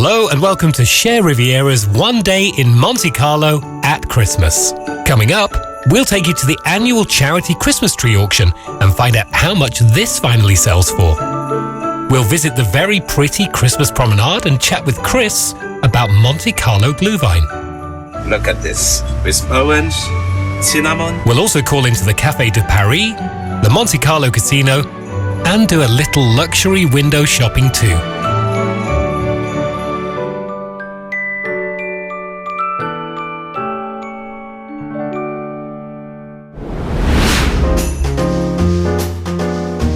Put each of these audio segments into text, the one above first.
Hello and welcome to Share Riviera's One Day in Monte Carlo at Christmas. Coming up, we'll take you to the annual charity Christmas tree auction and find out how much this finally sells for. We'll visit the very pretty Christmas promenade and chat with Chris about Monte Carlo Glühwein. Look at this, with orange, cinnamon. We'll also call into the Café de Paris, the Monte Carlo Casino, and do a little luxury window shopping too.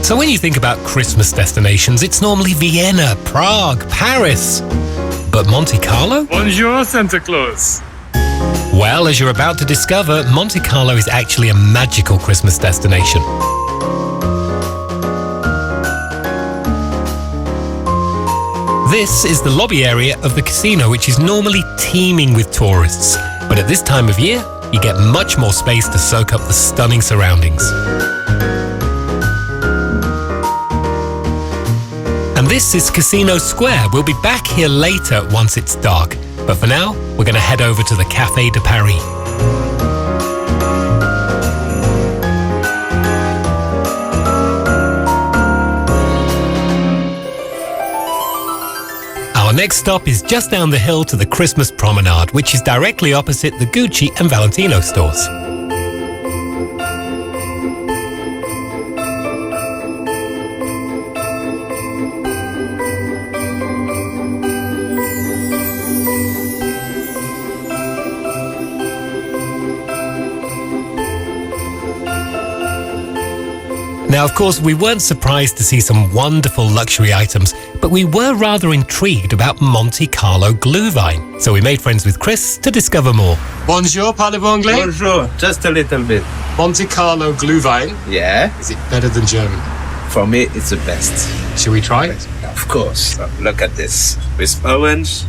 So when you think about Christmas destinations, it's normally Vienna, Prague, Paris. But Monte Carlo? Bonjour, Santa Claus. Well, as you're about to discover, Monte Carlo is actually a magical Christmas destination. This is the lobby area of the casino, which is normally teeming with tourists. But at this time of year, you get much more space to soak up the stunning surroundings. And this is Casino Square. We'll be back here later once it's dark. But for now, we're going to head over to the Café de Paris. Our next stop is just down the hill to the Christmas promenade, which is directly opposite the Gucci and Valentino stores. Now, of course, we weren't surprised to see some wonderful luxury items, but we were rather intrigued about Monte Carlo Glühwein. So we made friends with Chris to discover more. Bonjour, parlez-vous anglais? Bonjour, just a little bit. Monte Carlo Glühwein. Yeah, Is it better than German? for me it's the best. Shall we try it? Of course. Look at this, with orange,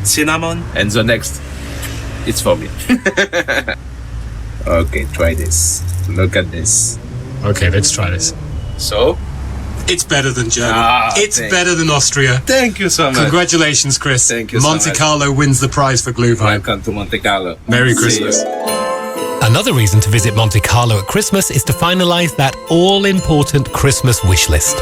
cinnamon, and the next, it's for me. Okay, try this. Look at this. Okay, let's try this. So, It's better than German. It's thank- better than Austria. thank you so much. Congratulations, Chris. Thank you so Monte much. Carlo wins the prize for Glühwein. Welcome to Monte Carlo. Merry See Christmas. you. Another reason to visit Monte Carlo at Christmas is to finalize that all-important Christmas wish list.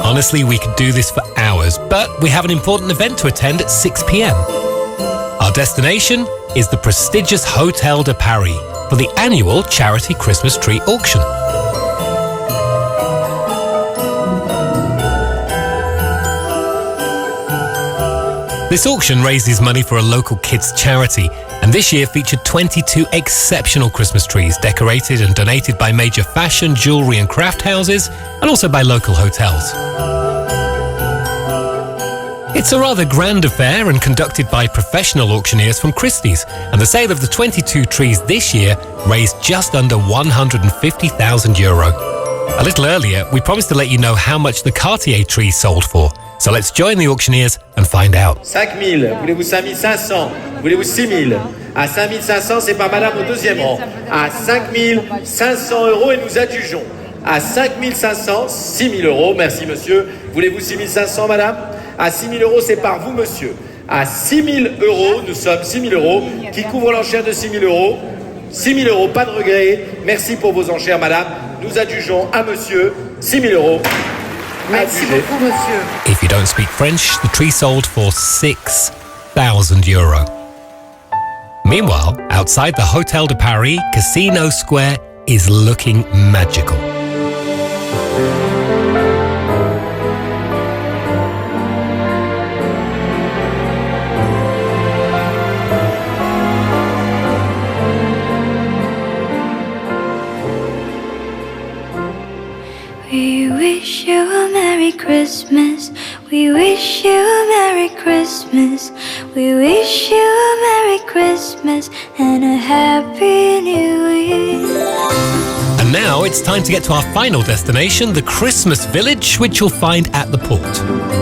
Honestly, we could do this for hours, but we have an important event to attend at 6 p.m. Our destination is the prestigious Hotel de Paris for the annual charity Christmas tree auction. This auction raises money for a local kids' charity, and this year featured 22 exceptional Christmas trees decorated and donated by major fashion, jewelry and craft houses, and also by local hotels. It's a rather grand affair and conducted by professional auctioneers from Christie's, and the sale of the 22 trees this year raised just under €150,000. A little earlier, we promised to let you know how much the Cartier tree sold for. So let's join the auctioneers and find out. 5 000, voulez-vous 5 500, voulez-vous 6 000? À 5 500, c'est par madame au deuxième rang. À 5 500 € et nous adjugeons. À 5 500, 6 000 €, merci monsieur. Voulez-vous 6 500 madame? À 6 000 €, c'est par vous monsieur. À 6 000 €, nous sommes 6 000 € qui couvrent l'enchère de 6 000 €. 6 000 €, pas de regret. Merci pour vos enchères madame. Nous adjugeons à monsieur 6 000 €. Merci beaucoup, monsieur. If you don't speak French, the tree sold for €6,000. Meanwhile, outside the Hotel de Paris, Casino Square is looking magical. We wish you a Merry Christmas. We wish you a Merry Christmas. We wish you a Merry Christmas and a Happy New Year. And now it's time to get to our final destination, the Christmas Village, which you'll find at the port.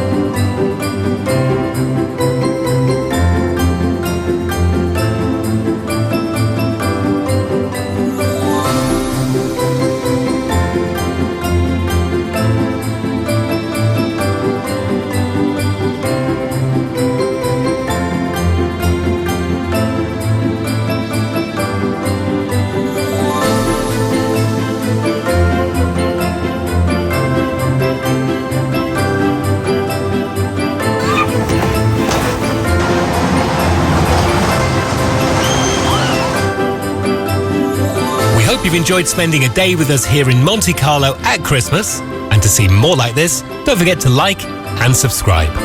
You've enjoyed spending a day with us here in Monte Carlo at Christmas, and to see more like this, don't forget to like and subscribe.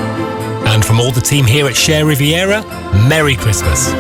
And from all the team here at Share Riviera, Merry Christmas.